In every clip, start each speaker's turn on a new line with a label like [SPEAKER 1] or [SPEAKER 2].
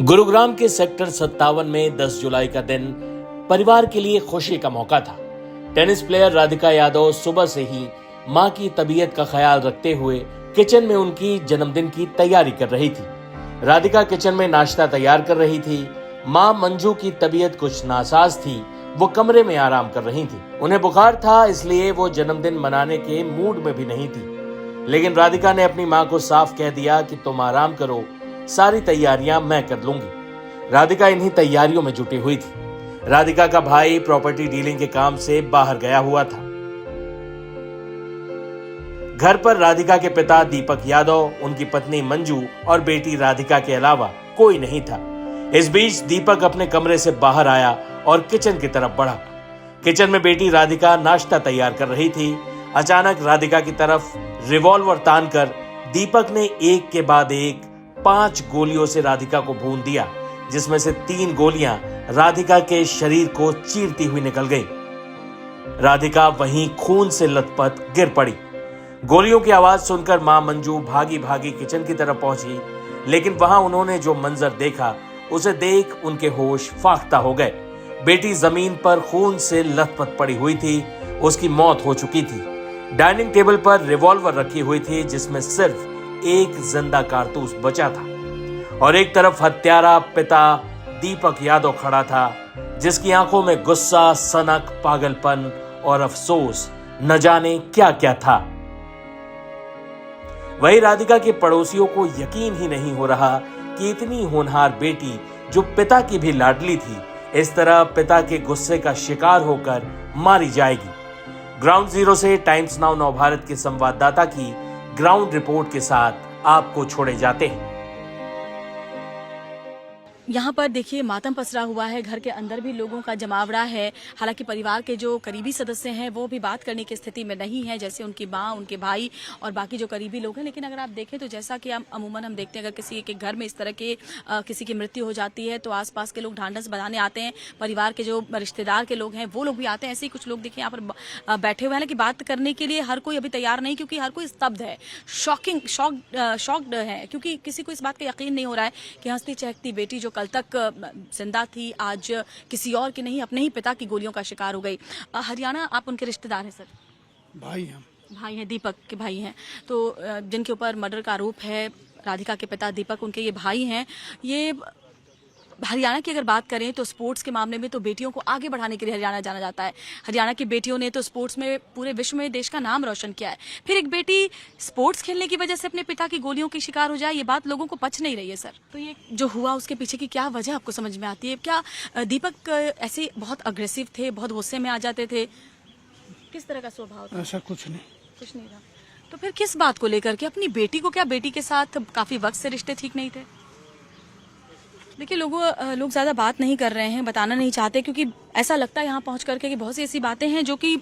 [SPEAKER 1] गुरुग्राम के सेक्टर 57 में 10 जुलाई का दिन परिवार के लिए खुशी का मौका था। टेनिस प्लेयर राधिका यादव सुबह से ही मां की तबीयत का ख्याल रखते हुए किचन में उनकी जन्मदिन की तैयारी कर रही थी। राधिका किचन में नाश्ता तैयार कर रही थी। मां मंजू की तबीयत कुछ नासाज थी, वो कमरे में आराम कर रही थी। उन्हें बुखार था, इसलिए वो जन्मदिन मनाने के मूड में भी नहीं थी। लेकिन राधिका ने अपनी मां को साफ कह दिया कि तुम आराम करो, सारी तैयारियां मैं कर लूंगी। राधिका इन्हीं तैयारियों में जुटी हुई थी। राधिका का भाई प्रॉपर्टी डीलिंग के काम से बाहर गया हुआ था। घर पर राधिका के पिता दीपक यादव, उनकी पत्नी मंजू और बेटी राधिका के अलावा कोई नहीं था। इस बीच दीपक अपने कमरे से बाहर आया और किचन की तरफ बढ़ा। किचन में बेटी राधिका नाश्ता तैयार कर रही थी। अचानक राधिका की तरफ रिवॉल्वर तानकर दीपक ने एक के बाद एक 5 गोलियों से राधिका को भून दिया, जिसमें से 3 गोलियां राधिका के शरीर को चीरती हुई निकल गई। राधिका वहीं खून से लथपथ गिर पड़ी। गोलियों की आवाज सुनकर मां मंजू भागी भागी किचन की तरफ पहुंची, लेकिन वहां उन्होंने जो मंजर देखा उसे देख उनके होश फाख्ता हो गए। बेटी जमीन पर खून से लथपथ पड़ी हुई थी, उसकी मौत हो चुकी थी। डाइनिंग टेबल पर रिवॉल्वर रखी हुई थी, जिसमें सिर्फ एक जिंदा कारतूस बचा था और एक तरफ हत्यारा पिता दीपक यादव खड़ा था, जिसकी आंखों में गुस्सा, सनक, पागलपन और अफसोस न जाने क्या क्या था। वही राधिका के पड़ोसियों को यकीन ही नहीं हो रहा कि इतनी होनहार बेटी, जो पिता की भी लाडली थी, इस तरह पिता के गुस्से का शिकार होकर मारी जाएगी। ग्राउंड जीरो से टाइम्स नाउ नव भारत के संवाददाता की ग्राउंड रिपोर्ट के साथ आपको छोड़े जाते हैं।
[SPEAKER 2] यहाँ पर देखिए मातम पसरा हुआ है, घर के अंदर भी लोगों का जमावड़ा है। हालांकि परिवार के जो करीबी सदस्य हैं वो भी बात करने की स्थिति में नहीं है, जैसे उनकी माँ, उनके भाई और बाकी जो करीबी लोग हैं। लेकिन अगर आप देखें तो जैसा कि अमूमन हम देखते हैं, अगर किसी के घर में इस तरह के किसी की मृत्यु हो जाती है तो आसपास के लोग ढांढस बंधाने आते हैं। परिवार के जो रिश्तेदार के लोग हैं वो लोग भी आते हैं। ऐसे ही कुछ लोग देखिए यहाँ पर बैठे हुए हैं, लेकिन बात करने के लिए हर कोई अभी तैयार नहीं, क्योंकि हर कोई स्तब्ध है, शॉक्ड है, क्योंकि किसी को इस बात का यकीन नहीं हो रहा है कि हंसती चहकती बेटी जो कल तक जिंदा थी, आज किसी और की नहीं, अपने ही पिता की गोलियों का शिकार हो गई। हरियाणा, आप उनके रिश्तेदार हैं? सर, भाई हैं, दीपक के भाई हैं, तो जिनके ऊपर मर्डर का आरोप है। राधिका के पिता दीपक, उनके ये भाई हैं। ये हरियाणा की अगर बात करें तो स्पोर्ट्स के मामले में तो बेटियों को आगे बढ़ाने के लिए हरियाणा जाना जाता है। हरियाणा की बेटियों ने तो स्पोर्ट्स में पूरे विश्व में देश का नाम रोशन किया है। फिर एक बेटी स्पोर्ट्स खेलने की वजह से अपने पिता की गोलियों की शिकार हो जाए, ये बात लोगों को पच नहीं रही है। सर, तो ये जो हुआ उसके पीछे की क्या वजह आपको समझ में आती है? क्या दीपक ऐसे बहुत अग्रेसिव थे, बहुत गुस्से में आ जाते थे? किस तरह का स्वभाव था?
[SPEAKER 3] ऐसा कुछ नहीं
[SPEAKER 2] था। तो फिर किस बात को लेकर के अपनी बेटी को, क्या बेटी के साथ काफी वक्त से रिश्ते ठीक नहीं थे? देखिए लोग ज़्यादा बात नहीं कर रहे हैं, बताना नहीं चाहते, क्योंकि ऐसा लगता है यहाँ पहुँच करके कि बहुत सी ऐसी बातें हैं जो कि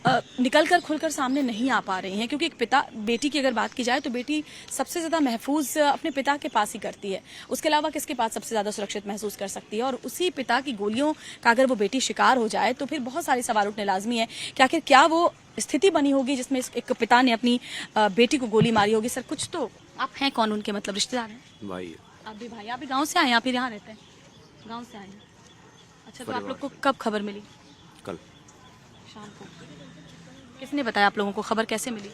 [SPEAKER 2] निकल कर खुलकर सामने नहीं आ पा रही हैं। क्योंकि एक बेटी की अगर बात की जाए तो बेटी सबसे ज़्यादा महफूज अपने पिता के पास ही करती है। उसके अलावा किसके पास सबसे ज़्यादा सुरक्षित महसूस कर सकती है? और उसी पिता की गोलियों का अगर वो बेटी शिकार हो जाए तो फिर बहुत सारे सवाल उठने लाजमी है कि आखिर क्या वो स्थिति बनी होगी जिसमें एक पिता ने अपनी बेटी को गोली मारी होगी। सर, कुछ तो आप हैं कौन उनके, मतलब रिश्तेदार हैं?
[SPEAKER 3] भाई।
[SPEAKER 2] आप भी भाई? आप भी गांव से आए? आप फिर यहाँ रहते हैं? गांव से आए हैं। अच्छा, तो आप लोग को कब खबर मिली?
[SPEAKER 3] कल
[SPEAKER 2] शाम को। किसने बताया आप लोगों को? खबर कैसे मिली?